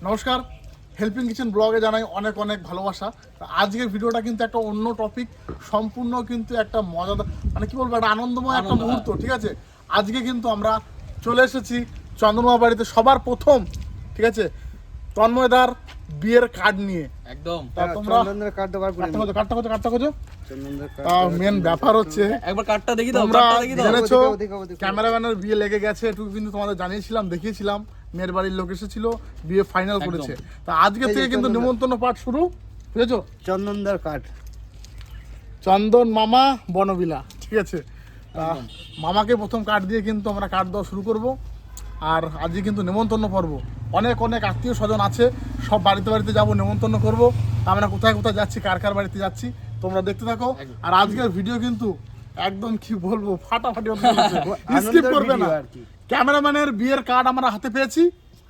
নমস্কার, helping kitchen ব্লগে জানাই অনেক অনেক ভালোবাসা। আজকের ভিডিওটা কিন্তু একটা অন্য টপিক, সম্পূর্ণ কিন্তু একটা মজাদার মানে কি বলবো একটা আনন্দময় একটা মুহূর্ত। ঠিক আছে, আজকে কিন্তু আমরা চলে এসেছি চন্দ্রমা বাড়িতে সবার প্রথম, ঠিক আছে, তন্ময়দার বিয়ের কার্ড নিয়ে। একদম তোমরা কার্ডটা খোঁজো। মেন ব্যাপার হচ্ছে একবার কার্ডটা দেখি দাও, তোমরা কার্ডটা দেখি দাও। জেনেছো ক্যামেরাম্যানের বিয়ে লেগে গেছে, এটুকু কিন্তু তোমাদের জানিয়েছিলাম, দেখিয়েছিলাম। মেয়ের বাড়ির লোক এসেছিল, বিয়ে ফাইনাল করেছে। তা আজকে থেকে কিন্তু নিমন্ত্রণ পাঠ শুরু, বুঝেছো? চন্দনদার কার্ড, চন্দন মামা বনবিলা, ঠিক আছে। মামাকে প্রথম কার্ড দিয়ে কিন্তু আমরা কার্ড দেওয়া শুরু করব। আর আজকে কিন্তু নেমন্তন্ন পর্ব, অনেক অনেক আত্মীয় স্বজন আছে, সব বাড়িতে বাড়িতে যাবো, নেমন্তন্ন করব। আমরা কোথায় কোথায় যাচ্ছি, কার কার বাড়িতে যাচ্ছি, তোমরা দেখতে থাকো। আর আজকের ভিডিও কিন্তু একদম কি বলবো, ফাটাফাটি স্কিপ করবে না। ক্যামেরাম্যানের বিয়ের কার্ড আমরা হাতে পেয়েছি,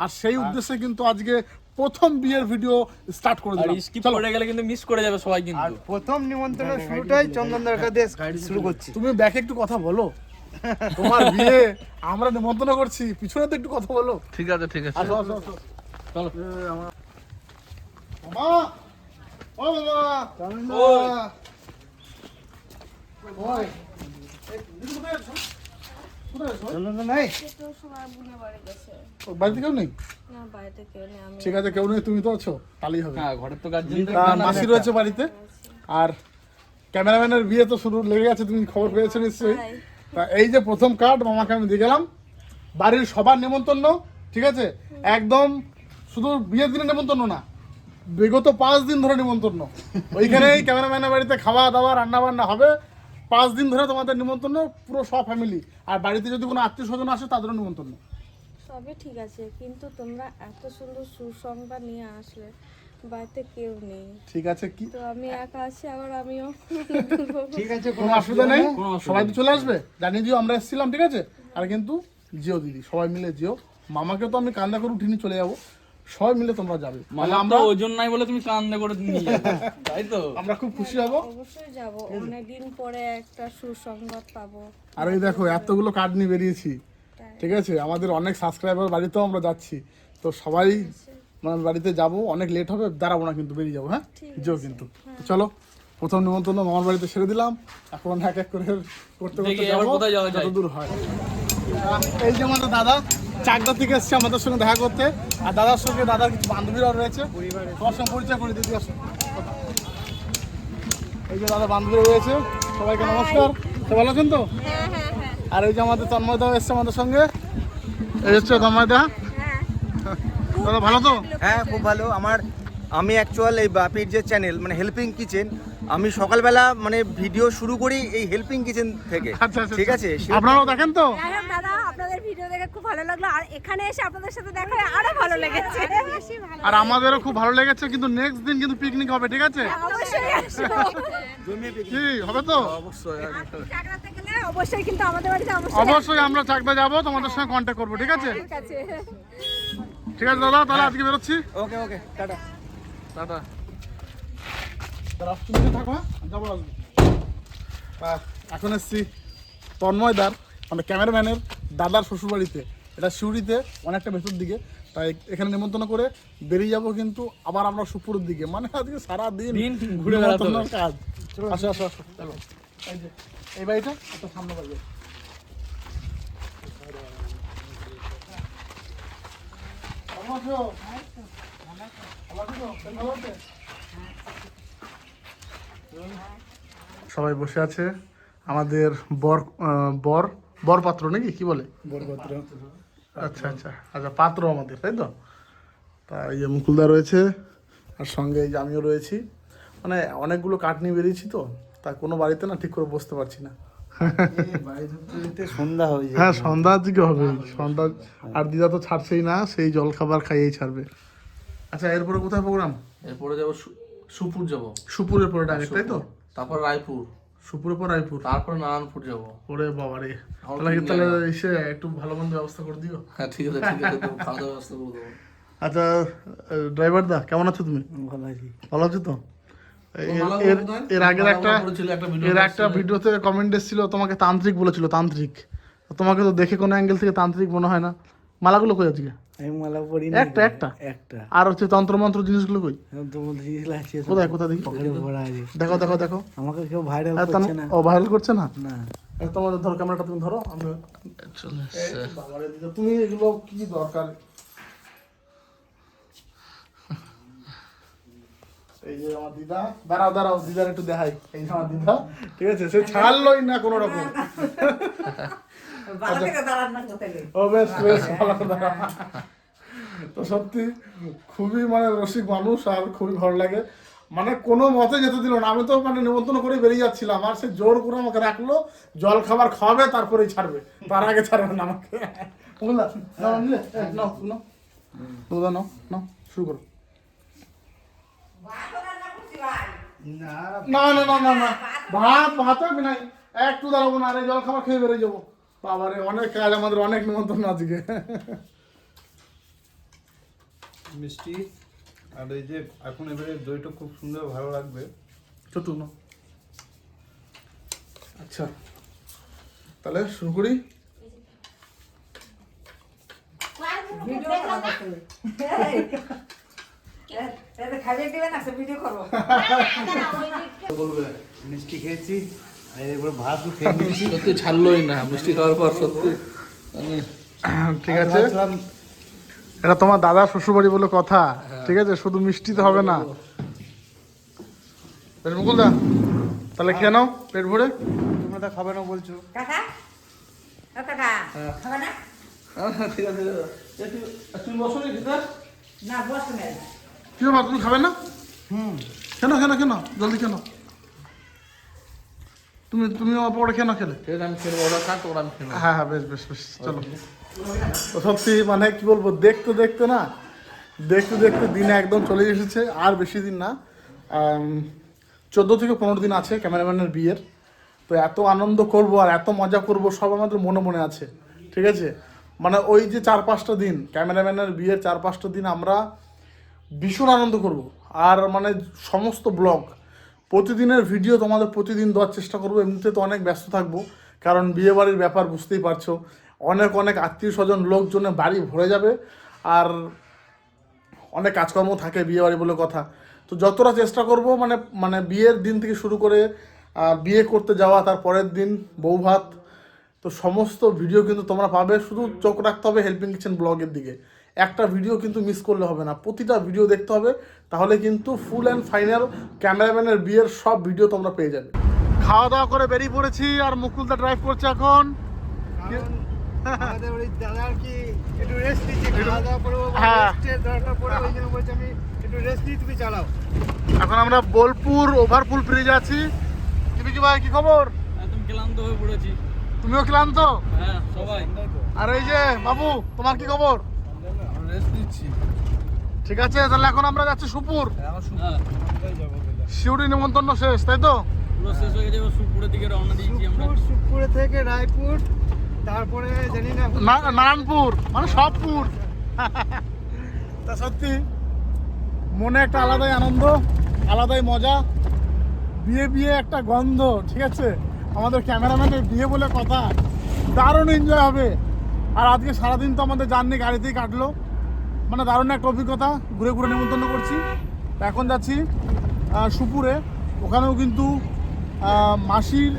আর সেই উদ্দেশ্যে কিন্তু আজকে প্রথম বিয়ের ভিডিও স্টার্ট করে দিলাম। স্কিপ করে গেলে কিন্তু মিস করে যাবে সবাই কিন্তু। প্রথম নিমন্ত্রণের শুরুটাই চন্দনদার কাছে শুরু করছি। তুমি ব্যাকে একটু কথা বলো, তোমার বিয়ে আমরা নিমন্ত্রণ করছি, পিছনে তো একটু কথা বলো। ঠিক আছে ঠিক আছে, আসো আসো আসো, চলো। মামা, ও মামা, ওই এই দিদি কোথায় আছো? কোথায় আছো? চন্দনদা নাই? ও, বাড়িতে কেউ নেই? ঠিক আছে, কেউ নেই, তুমি তো আছো, তাহলেই হবে। হ্যাঁ, ঘরের তো গার্জেন মাসি রয়েছে বাড়িতে। আর ক্যামেরাম্যানের বিয়ে তো শুরু লেগে গেছে, তুমি খবর পেয়েছো নিশ্চয়ই। তা এই যে প্রথম কার্ড মামাকে আমি দিয়ে গেলাম, বাড়ির সবার নেমন্তন্ন, ঠিক আছে, একদম শুধু বিয়ের দিনে নেমন্তন্ন না, বিগত 5 দিন ধরে নেমন্তন্ন। ওইখানেই ক্যামেরাম্যানের বাড়িতে খাওয়া দাওয়া রান্না বান্না হবে, 5 দিন ধরে তোমাদের নিমন্ত্রণ, পুরো সব ফ্যামিলি। আর বাড়িতে যদি কোনো আত্মীয় স্বজন আসে তাদেরও নিমন্ত্রণ। সবই ঠিক আছে, কিন্তু তোমরা এত সুন্দর সুসংবাদ নিয়ে আসলে, বাড়িতে কেউ নেই, ঠিক আছে, কি তো আমি একা আছি, আবার আমিও ঠিক আছে, কোনো অসুবিধা নেই, সবাই তো চলে আসবে, জানিয়ে দিও আমরা এসেছিলাম, ঠিক আছে। আর কিন্তু যেও দিদি, সবাই মিলে যেও। মামাকে তো আমি কান্দা করে উঠিনি, চলে যাবো, সবাই মিলে তোমরা যাবে। মানে আমরা ওজন নাই বলে তুমি কান্দে করে নিয়ে যাবে, তাই তো? আমরা খুব খুশি হব, অবশ্যই যাব, অনেকদিন পরে একটা সুসংবাদ পাবো। আর এই দেখো এতগুলো কার্ড নিয়ে বেরিয়েছি, ঠিক আছে। আমাদের অনেক সাবস্ক্রাইবার বাড়িতেও আমরা যাচ্ছি, তো সবাই মানে বাড়িতে যাব, অনেক লেট হবে, দাঁড়াবো না কিন্তু, বেরিয়ে যাবো। হ্যাঁ, যেও কিন্তু। তো চলো, প্রথম নিমন্ত্রণ মামার বাড়িতে সেরে দিলাম, এখন এক এক করে করতে করতে এবার যাবো কোথায় যাওয়া যায়? যত দূর হয়। এই যে আমাদের দাদা চাকদা থেকে এসছে আমাদের সঙ্গে দেখা করতে, আর দাদার সঙ্গে দাদার কিছু বান্ধবীরাও রয়েছে, তোমার সঙ্গে পরিচয় করে দিদি, আসো। এই যে দাদা বান্ধবীরা রয়েছে, সবাইকে নমস্কার, তো ভালো আছেন তো? আর এই যে আমাদের তন্ময়দা এসছে আমাদের সঙ্গে, এই হচ্ছে তন্ময়দা। দাদা ভালো তো? হ্যাঁ, খুব ভালো। আমি অ্যাকচুয়াল এই বাপির যে চ্যানেল মানে হেল্পিং কিচেন, আমি সকালবেলা মানে ভিডিও শুরু করি এই হেল্পিং কিচেন থেকে। আচ্ছা, আচ্ছা, ঠিক আছে, আপনারাও দেখেন তো? দাদা, আপনাদের ভিডিও দেখে খুব ভালো লাগলো, আর এখানে এসে আপনাদের সাথে দেখা হয়ে আরো ভালো লেগেছে। আর আমাদেরও খুব ভালো লেগেছে, কিন্তু নেক্সট দিন কিন্তু পিকনিক হবে, ঠিক আছে? অবশ্যই আসবো। কি হবে তো? চাকরাতে গেলে অবশ্যই কিন্তু আমাদের বাড়িতে অবশ্যই অবশ্যই আমরা চাকদা যাবো, তোমাদের সঙ্গে কন্ট্যাক্ট করবো, ঠিক আছে? ঠিক আছে। ঠিক আছে দাদা, তাহলে আজকে বেরোচ্ছি, ওকে ওকে, টাটা। টাটা। তুমি থাকো, হ্যাঁ, যাবো আসবো। এখন এসছি তন্ময়দার মানে ক্যামেরাম্যানের দাদার শ্বশুরবাড়িতে, এটা শিউড়িতে, অনেকটা ভেতর দিকে। তাই এখানে নিমন্ত্রণ করে বেরিয়ে যাবো, কিন্তু আবার আমরা সুপুরের দিকে, মানে আজকে সারাদিন ঘুরে বেড়াতে কাজ। আসো আসো আসো, চলো। এই যে এই বাড়িটা একটা সামনে বাড়ি, সবাই বসে আছে। আমাদের বর বর বরপাত্র নাকি কি বলে, বরপাত্র। আচ্ছা আচ্ছা আচ্ছা, পাত্র আমাদের, তাই তো? তা এই যে মুকুলদা রয়েছে, আর সঙ্গে এই যে আমিও রয়েছি। মানে অনেকগুলো কাঠ নিয়ে বেরিয়েছি তো, তা কোনো বাড়িতে না ঠিক করে বসতে পারছি না। সন্ধ্যা হয়ে যায়। হ্যাঁ, সন্ধ্যার দিকে হবে, সন্ধ্যা। আর দিদা তো ছাড়ছেই না, সেই জল খাবার খাইয়েই ছাড়বে। আচ্ছা, এরপরে কোথায় প্রোগ্রাম? এরপরে যাবো সুপুর যাবো, সুপুরের পরে ডাইরেক্ট, তাই তো? তারপর রায়পুর, সুপুরের পর রায়পুর, তারপর নারায়ণপুর যাবো। ওরে বাবা রে, তাহলে এসে একটু ভালো মন্দ ব্যবস্থা করে দিও। হ্যাঁ ঠিক আছে ঠিক আছে, খাওয়া দাওয়ার ব্যবস্থা করে দেবো। আচ্ছা, ড্রাইভার দা কেমন আছো তুমি? ভালো আছি। ভালো আছো তো? এর আগের একটা ভিডিওতে কমেন্ট এসেছিল, তোমাকে তান্ত্রিক বলেছিল, তান্ত্রিক। তোমাকে তো দেখে কোনো অ্যাঙ্গেল থেকে তান্ত্রিক মনে হয় না, মালাগুলো কই আজকে? আমি মালা পরি একটা একটা একটা আর হচ্ছে তন্ত্রমন্ত্র জিনিসগুলো কই? তোমার কোথায় দেখি? পকেটে ভরা আছে। দেখো। আমাকে কেউ ভাইরাল আর করছে না। ও ভাইরাল করছে না? না তোমাদের ধরো ক্যামেরাটা, তুমি ধরো, আমি এই বাবারে দিদা, তুমি এগুলো কি দরকার? এই যে আমার দিদা, দাঁড়াও দিদার একটু দেখাই। এই যে আমার দিদা, ঠিক আছে, সে ছাড়লোই না কোনো রকম। ও বেশ ভালো দাঁড়া। তো সত্যি খুবই মানে রসিক মানুষ আর খুবই ভালো লাগে, মানে কোনো মতে যেতে দিল না। আমি তো মানে নিমন্ত্রণ করে বেরিয়ে যাচ্ছিলাম আর সে জোর করে আমাকে রাখলো, জল খাবার খাওয়াবে তারপরেই ছাড়বে, তার আগে ছাড়বে না আমাকে। বুঝলাম? নাও শুরু করো। না ভাত হবে নাই, একটু দাঁড়াবো না, আরে জল খাবার খেয়ে বেরিয়ে যাবো। বাবারে অনেক কাজ, আমাদের অনেক নিমন্ত্রণ আজকে। মিষ্টি আর এই যে এখন এবারে দইটা খুব সুন্দর ভালো লাগবে। চটু না, আচ্ছা তাহলে শুরু করি। মিষ্টি খেয়েছি আর এবার ভাতও খেয়ে নিয়েছি। সত্যি ছাড়লোই না মিষ্টি খাওয়ার পর, সত্যি ঠিক আছে, এটা তোমার দাদা শ্বশুরবাড়ি বলে কথা, ঠিক আছে, শুধু মিষ্টি তো হবে না। বেশ মুকুলদা, তাহলে খেয়ে নাও পেট ভরে। তোমরা তো খাবে না বলছো। ঠিক আছে। তুমি বসো নি ভিতর? কি ব্যাপার, তুমি খাবে না? কেন জলদি কেন? তুমি অপরে কেন খেলে? ঠিক আছে, আমি খেয়ে নেবো, ওরা খাক, ওরা আমি খেয়ে নেবো। হ্যাঁ বেশ চলো। তো সত্যি মানে কি বলবো, দেখতে দিনে একদম চলে এসেছে, আর বেশি দিন না, 14 থেকে 15 দিন আছে ক্যামেরাম্যানের বিয়ের। তো এত আনন্দ করব আর এত মজা করব সব আমাদের মনে আছে, ঠিক আছে। মানে ওই যে 4-5টা দিন ক্যামেরাম্যানের বিয়ের 4-5টা দিন আমরা ভীষণ আনন্দ করব। আর মানে সমস্ত ব্লগ প্রতিদিনের ভিডিও তোমাদের প্রতিদিন দেওয়ার চেষ্টা করবো। এমনিতে তো অনেক ব্যস্ত থাকবো, কারণ বিয়েবাড়ির ব্যাপার বুঝতেই পারছো, অনেক আত্মীয় স্বজন লোকজনের বাড়ি ভরে যাবে আর অনেক কাজকর্ম থাকে বিয়েবাড়ি বলে কথা। তো যতটা চেষ্টা করব মানে বিয়ের দিন থেকে শুরু করে বিয়ে করতে যাওয়া, তার পরের দিন বউ ভাত, তো সমস্ত ভিডিও কিন্তু তোমরা পাবে। শুধু চোখ রাখতে হবে হেল্পিং কিচেন ব্লগের দিকে, একটা ভিডিও কিন্তু মিস করলে হবে না, প্রতিটা ভিডিও দেখতে হবে, তাহলে কিন্তু ফুল অ্যান্ড ফাইনাল ক্যামেরাম্যানের বিয়ের সব ভিডিও তোমরা পেয়ে যাবে। খাওয়া দাওয়া করে বেরিয়ে পড়েছি আর মুকুলদা ড্রাইভ করছে এখন। আমাদের ওই দাদার কি একটু রেস্ট নিচ্ছি, খাওয়া দাওয়া করবো, হ্যাঁ। রেস্টের দরকার পড়ে, ওই জন্য বলছি আমি একটু রেস্ট নিই, তুমি চালাও। এখন আমরা বোলপুর ওভারপুল ব্রিজে আছি। কি ভাই, কি খবর? একদম ক্লান্ত হয়ে পড়েছি। তুমিও ক্লান্ত? হ্যাঁ সবাই। আর এই যে বাবু, তোমার কি খবর? রেস্ট নিচ্ছি। ঠিক আছে, তাহলে এখন আমরা যাচ্ছি সুপুর। হ্যাঁ শিউরি নিমন্ত্রণ শেষ, তাই তো? পুরো শেষ হয়ে গেছে, এবার সুপুরের দিকে রওনা দিয়েছি আমরা। সুখপুর থেকে রায়পুর, তারপরে জানি না নারায়ণপুর, মানে সবপুর। তা সত্যি মনে একটা আলাদাই আনন্দ, আলাদাই মজা, বিয়ে একটা গন্ধ, ঠিক আছে। আমাদের ক্যামেরাম্যানের বিয়ে বলে কথা, দারুণ এনজয় হবে। আর আজকে সারাদিন তো আমাদের জার্নি গাড়িতেই কাটলো, মানে দারুণ একটা অভিজ্ঞতা, ঘুরে নিমন্ত্রণ করছি। এখন যাচ্ছি সুপুরে, ওখানেও কিন্তু মাসির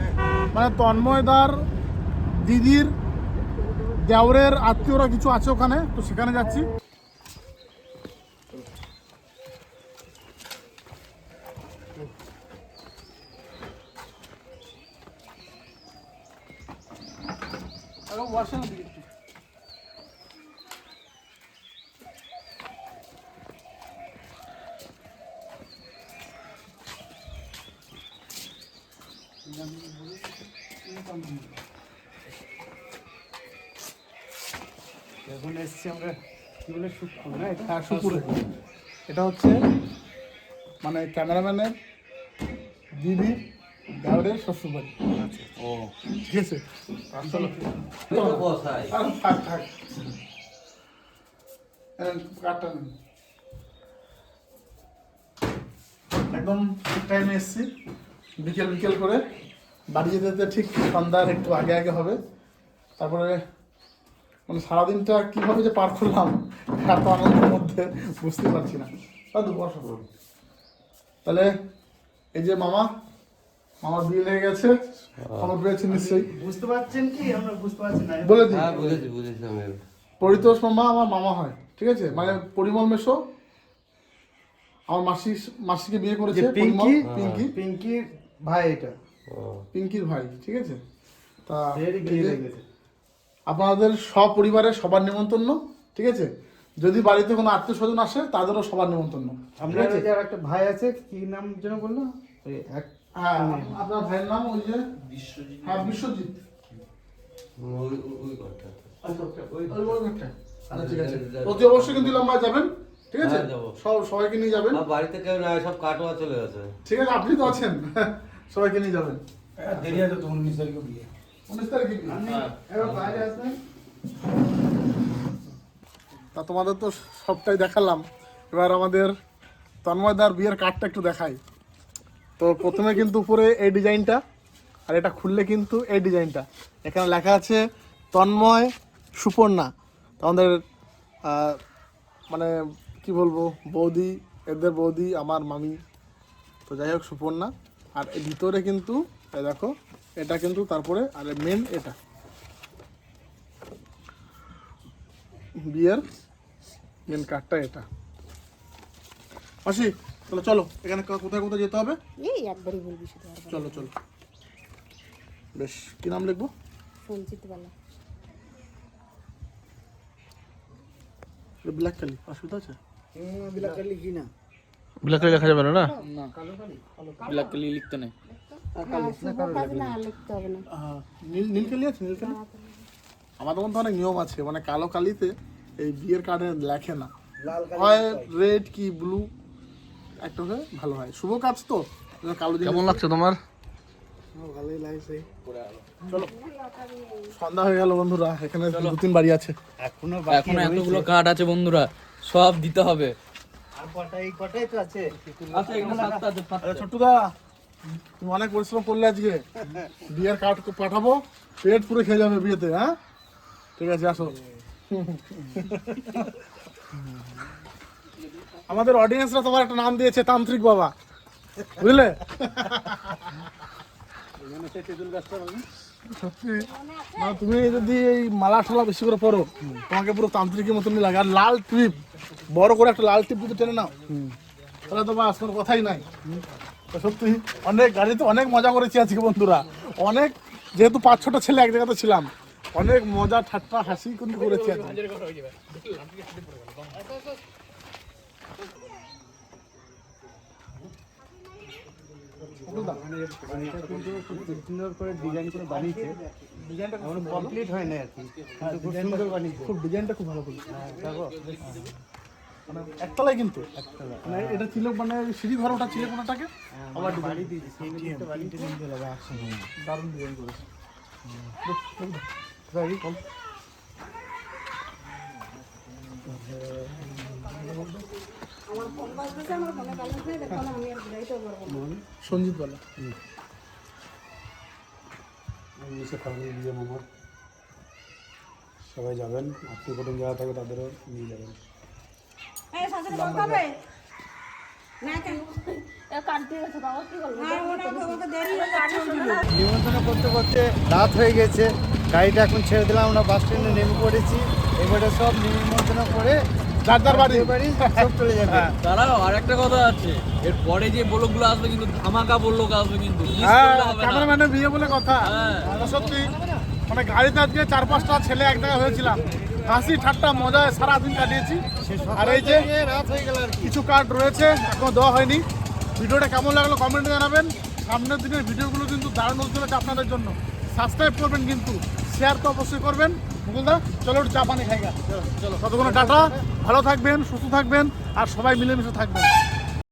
মানে তন্ময়দার দিদির দেওরের আত্মীয়রা কিছু আছে ওখানে, তো সেখানে যাচ্ছি। এখন এসছি আমরা কি বলে সুখপুর না? হ্যাঁ সুপুরে, এটা হচ্ছে মানে ক্যামেরাম্যানের দিদি দেওরের শ্বশুরবাড়ি। ও ঠিক আছে, থাক কাঠটা নেন। একদম ঠিক টাইমে এসছি, বিকেল করে বাড়ি যেতে ঠিক সন্ধ্যার একটু আগে হবে। তারপরে মানে সারাদিনটা কীভাবে যে পার করলাম এত আনন্দের মধ্যে বুঝতে পারছি না। দাদু বসো। তাহলে এই যে মামার বিয়ে লেগে গেছে, খবর পেয়েছেন নিশ্চয়ই। বুঝতে পারছেন কি? আমরা বুঝতে পারছি না। বলে দিই, হ্যাঁ বুঝেছি আমি। পরিতোষ মামা আমার মামা হয়, ঠিক আছে? মানে পরিমল মেশো আমার মাসিকে বিয়ে করেছে। পিঙ্কি পিঙ্কি পিঙ্কির ভাই এটা। পিঙ্কির ভাই, ঠিক আছে? তা এরই বিয়ে লেগে গেছে। আপনাদের সব পরিবারের সবার নিমন্ত্রণ, ঠিক আছে? যদি বাড়িতে কোনো আত্মীয় স্বজন আসে তাদেরও সবার নিমন্ত্রণ, ঠিক আপনার আছে? যার একটা ভাই আছে, কি নাম যেন বললো? ওই এক- হ্যাঁ, আপনার ভাইয়ের নাম ওই যে হ্যাঁ বিশ্বজিৎ। ওই কথা। আচ্ছা, ওই ঘরটা। আচ্ছা, ঠিক আছে। অতি অবশ্যই কিন্তু লম্বায় যাবেন, ঠিক আছে? হ্যাঁ, যাবো। সবাইকে নিয়ে যাবেন, আমার বাড়িতে কেউ না, সব কাটোয়া চলে গেছে। ঠিক আছে? আপনি তো আছেন, সবাইকে নিয়ে যাবেন। দেরি আছে তো 19 তারিখে বিয়ে। 19 তারিখে বিয়ে। এবার বাইরে আসবেন। তা তোমাদের তো সবটাই দেখালাম, এবার আমাদের তন্ময়দার বিয়ের কার্ডটা একটু দেখাই। তো প্রথমে কিন্তু উপরে এই ডিজাইনটা, আর এটা খুললে কিন্তু এই ডিজাইনটা। এখানে লেখা আছে তন্ময় সুপর্ণা। তো আমাদের মানে কি বলবো, বৌদি, এদের বৌদি আমার মামি। তো যাই হোক, সুপর্ণা। আর এই ভিতরে কিন্তু এই দেখো, এটা কিন্তু তারপরে আর মেন এটা বিয়ের মেন কার্ডটা এটা। মাসি তাহলে চলো, এখানে কোথায় কোথায় যেতে হবে? এই একবারই বলবি শুধু আর চলো চলো। বেশ, কি নাম লিখবো? সঞ্চিত বালা। ব্ল্যাক কালি, অসুবিধা আছে? বিলাক কালি কি না? ব্ল্যাক কালি লেখা যাবে না? না ব্ল্যাক কালি লিখতে নেই। না লিখতে হবে না। নীল কালি আছে, নীল কালি। আমাদের মধ্যে অনেক নিয়ম আছে, মানে কালো কালিতে এই বিয়ের কার্ডে লেখে না, হয় রেড কি ব্লু একটা হলে ভালো হয়। শুভ কাজ তো, কালো জিনিস। কেমন লাগছে তোমার? ভালোই লাগছে। চলো, সন্ধ্যা হয়ে গেল বন্ধুরা, এখানে 2-3 বাড়ি আছে। এখনো এখনো এতগুলো কার্ড আছে বন্ধুরা, সব দিতে হবে। আর কটাই তো আছে। আচ্ছা এখানে 7টা আছে, 5টা। ছোট্টুদা, তুমি অনেক পরিশ্রম করলে আজকে, বিয়ের কার্ড পাঠাবো, পেট পুরো খেয়ে যাবে বিয়েতে। হ্যাঁ, ঠিক আছে, আসো। আমাদের অডিয়েন্সরা তোমার একটা নাম দিয়েছে, তান্ত্রিক বাবা, বুঝলে? সত্যি, মানে তুমি যদি এই মালা ঠালা বেশি করে পরো, তোমাকে পুরো তান্ত্রিকের মতনই লাগে। আর লাল টিপ, বড় করে একটা লাল টিপ যদি টেনে নাও, তাহলে তো বাস কোনো কথাই নাই। তো সত্যি অনেক গাড়িতে অনেক মজা করেছি আজকে বন্ধুরা, অনেক, যেহেতু 5-6টা ছেলে এক জায়গাতে ছিলাম, অনেক মজা ঠাট্টা হাসি কিন্তু করেছি আজকে। সুন্দর করে ডিজাইন করে বানিয়েছে। ডিজাইনটা এখনো কমপ্লিট হয় না আর কি, কিন্তু খুব সুন্দর বানিয়েছে। খুব ডিজাইনটা খুব ভালো করেছে। মানে একতলায় কিন্তু, মানে এটা ছিল মানে সিঁড়ি ঘর, ওটা ছিল কোনটাকে আবার বাড়ি দিয়েছে, সেই জিনিসটা বাড়িতে নিতে হবে একসঙ্গে। দারুণ ডিজাইন করেছে। সঞ্জিত বলা বিয়ে মামার সবাই যাবেন, আত্মীয় কুটুম যারা থাকবে তাদেরও নিয়ে যাবেন। নিমন্ত্রণ করতে করতে রাত হয়ে গেছে, গাড়িটা এখন ছেড়ে দিলাম, আমরা বাস স্ট্যান্ডে নেমে পড়েছি। এবারে সব নিমন্ত্রণ করে যার যার বাড়ি বাড়ি সব চলে যাবে। দাঁড়াও, আর একটা কথা আছে, এর পরে যে বলগুলো আসবে কিন্তু ধামাকা বললোক আসবে কিন্তু, miss হ্যাঁ, করলে হবে না। ক্যামেরাম্যানে বিয়ে বলে কথা। হ্যাঁ। এটা সত্যি, মানে গাড়িতে আজকে 4-5টা ছেলে এক জায়গায় হয়েছিলাম, হাসি ঠাট্টা মজায় সারাদিন কাটিয়েছি। আর এই যে রাত হয়ে গেল আর কি। কিছু কার্ড রয়েছে, এখনো দেওয়া হয়নি। ভিডিওটা কেমন লাগলো কমেন্টে জানাবেন। সামনের দিনের ভিডিওগুলো কিন্তু দারুণ হতে চলেছে আপনাদের জন্য। সাবস্ক্রাইব করবেন কিন্তু, শেয়ার তো অবশ্যই করবেন। মুকুলদা চলো একটু চা পানি খাইগা, চলো ততক্ষণ টাটা, ভালো থাকবেন, সুস্থ থাকবেন, আর সবাই মিলেমিশে থাকবেন।